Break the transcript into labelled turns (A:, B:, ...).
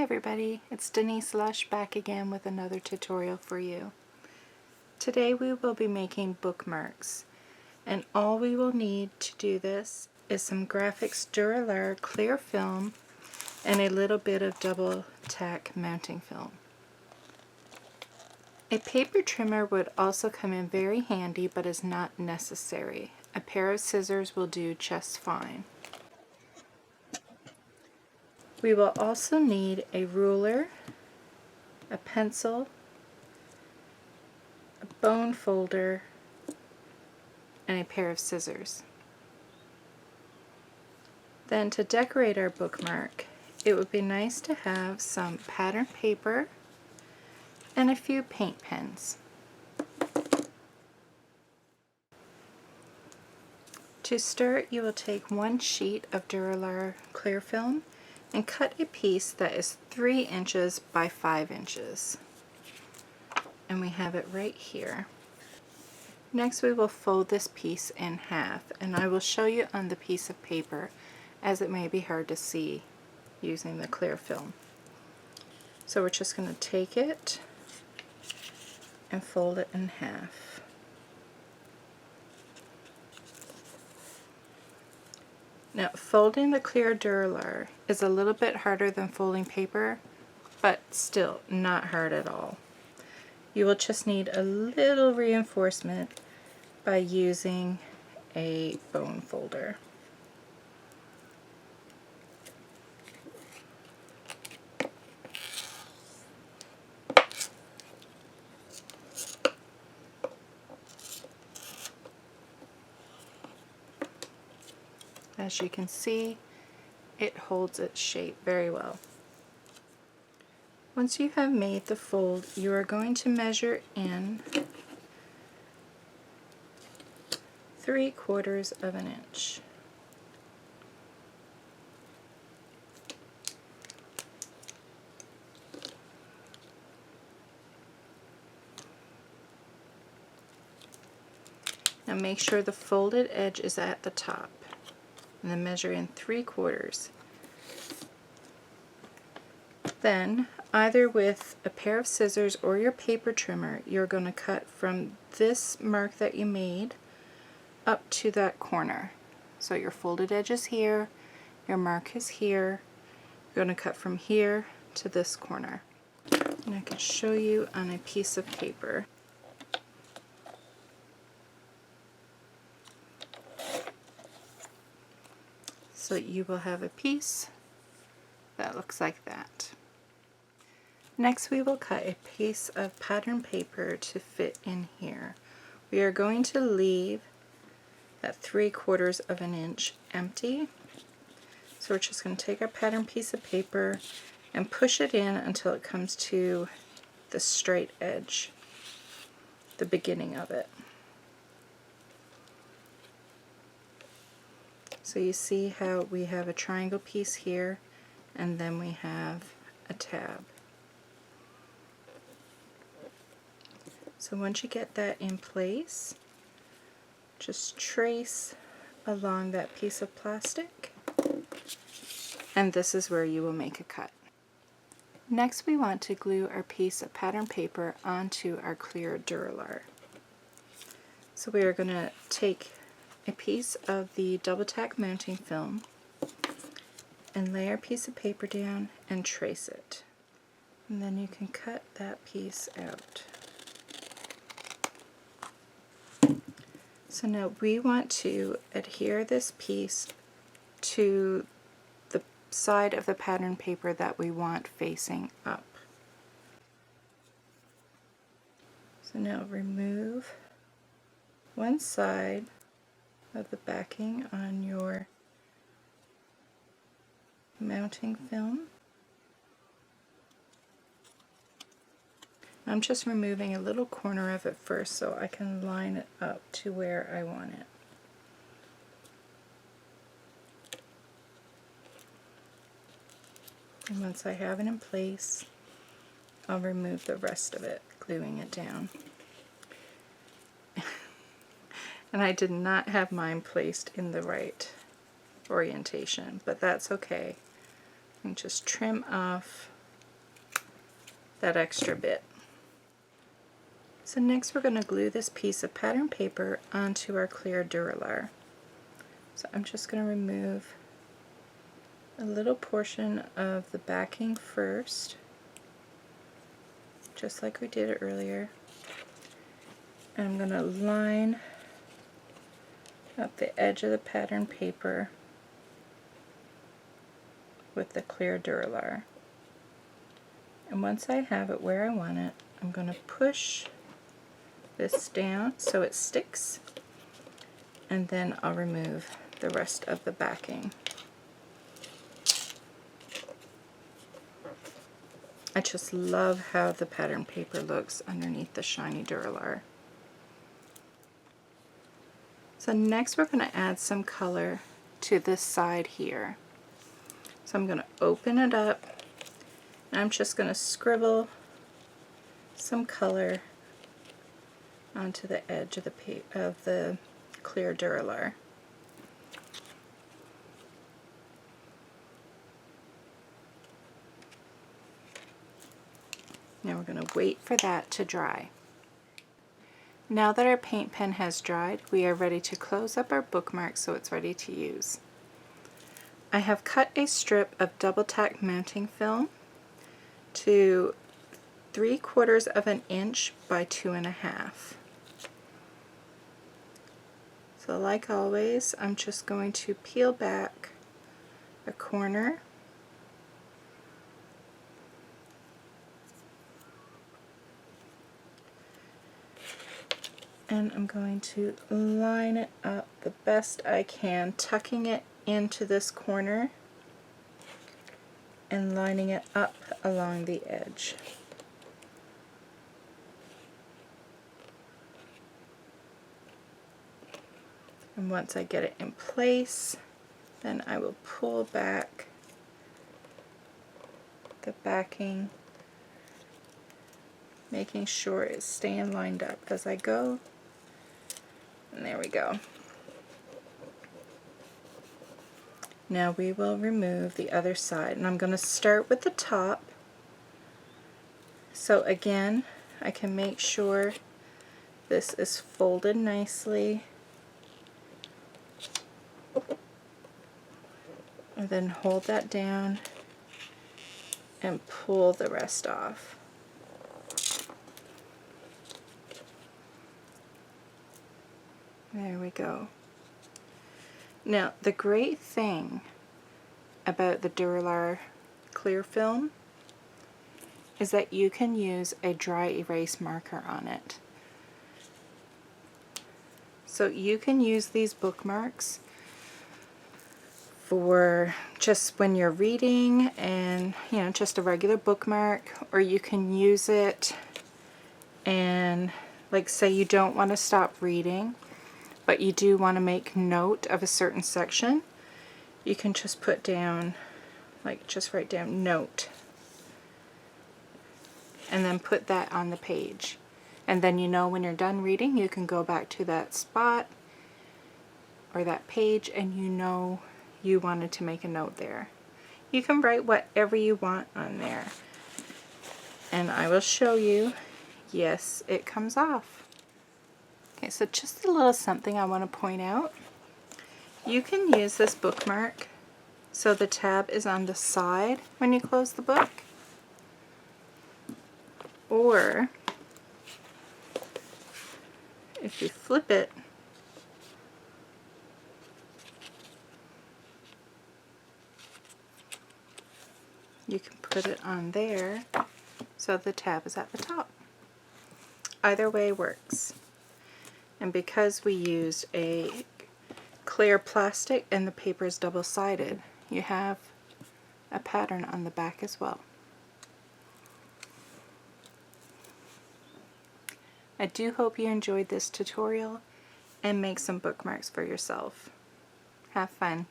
A: everybody, it's Denise Lush back again with another tutorial for you. Today we will be making bookmarks, and all we will need to do this is some Grafix Dura-Lar clear film and a little bit of double tack mounting film. A paper trimmer would also come in very handy, but is not necessary. A pair of scissors will do just fine. We will also need a ruler, a pencil, a bone folder, and a pair of scissors. Then to decorate our bookmark, it would be nice to have some pattern paper and a few paint pens. To start, you will take one sheet of Dura-Lar clear film and cut a piece that is 3 inches by 5 inches. And we have it right here. Next we will fold this piece in half, and I will show you on the piece of paper as it may be hard to see using the clear film. So we're just going to take it and fold it in half. Now, folding the clear Dura-Lar is a little bit harder than folding paper, but still not hard at all. You will just need a little reinforcement by using a bone folder. As you can see, it holds its shape very well. Once you have made the fold, you are going to measure in 3/4 of an inch. Now make sure the folded edge is at the top, and then measure in 3/4. Then, either with a pair of scissors or your paper trimmer, you're going to cut from this mark that you made up to that corner. So your folded edge is here, your mark is here, you're going to cut from here to this corner. And I can show you on a piece of paper. So you will have a piece that looks like that. Next we will cut a piece of pattern paper to fit in here. We are going to leave that 3/4 of an inch empty. So we're just going to take our pattern piece of paper and push it in until it comes to the straight edge, the beginning of it. So you see how we have a triangle piece here, and then we have a tab. So once you get that in place, just trace along that piece of plastic, and this is where you will make a cut. Next we want to glue our piece of pattern paper onto our clear Dura-Lar. So we are going to take a piece of the double tack mounting film and lay our piece of paper down and trace it. And then you can cut that piece out. So now we want to adhere this piece to the side of the pattern paper that we want facing up. So now remove one side of the backing on your mounting film. I'm just removing a little corner of it first so I can line it up to where I want it. And once I have it in place, I'll remove the rest of it, gluing it down. And I did not have mine placed in the right orientation, but that's okay. And just trim off that extra bit. So next we're going to glue this piece of pattern paper onto our clear Dura-Lar. So I'm just going to remove a little portion of the backing first, just like we did earlier. And I'm going to line up the edge of the pattern paper with the clear Dura-Lar. And once I have it where I want it, I'm going to push this down so it sticks, and then I'll remove the rest of the backing. I just love how the pattern paper looks underneath the shiny Dura-Lar. So next we're going to add some color to this side here. So I'm going to open it up, and I'm just going to scribble some color onto the edge of the clear Dura-Lar. Now we're going to wait for that to dry. Now that our paint pen has dried, we are ready to close up our bookmark so it's ready to use. I have cut a strip of double tack mounting film to 3/4 of an inch by 2.5. So like always, I'm just going to peel back a corner and I'm going to line it up the best I can, tucking it into this corner and lining it up along the edge. And once I get it in place, then I will pull back the backing, making sure it's staying lined up as I go. And there we go. Now we will remove the other side, and I'm going to start with the top. So again, I can make sure this is folded nicely, and then hold that down and pull the rest off. There we go. Now the great thing about the Dura-Lar clear film is that you can use a dry erase marker on it. So you can use these bookmarks for just when you're reading, and just a regular bookmark, or you can use it and, like, say you don't want to stop reading but you do want to make note of a certain section, you can just put down, like, just write down note and then put that on the page, and then when you're done reading you can go back to that spot or that page and you wanted to make a note there. You can write whatever you want on there, and I will show you. Yes, it comes off. Okay, so just a little something I want to point out. You can use this bookmark so the tab is on the side when you close the book, or if you flip it, you can put it on there so the tab is at the top. Either way works. And because we used a clear plastic and the paper is double-sided, you have a pattern on the back as well. I do hope you enjoyed this tutorial and make some bookmarks for yourself. Have fun.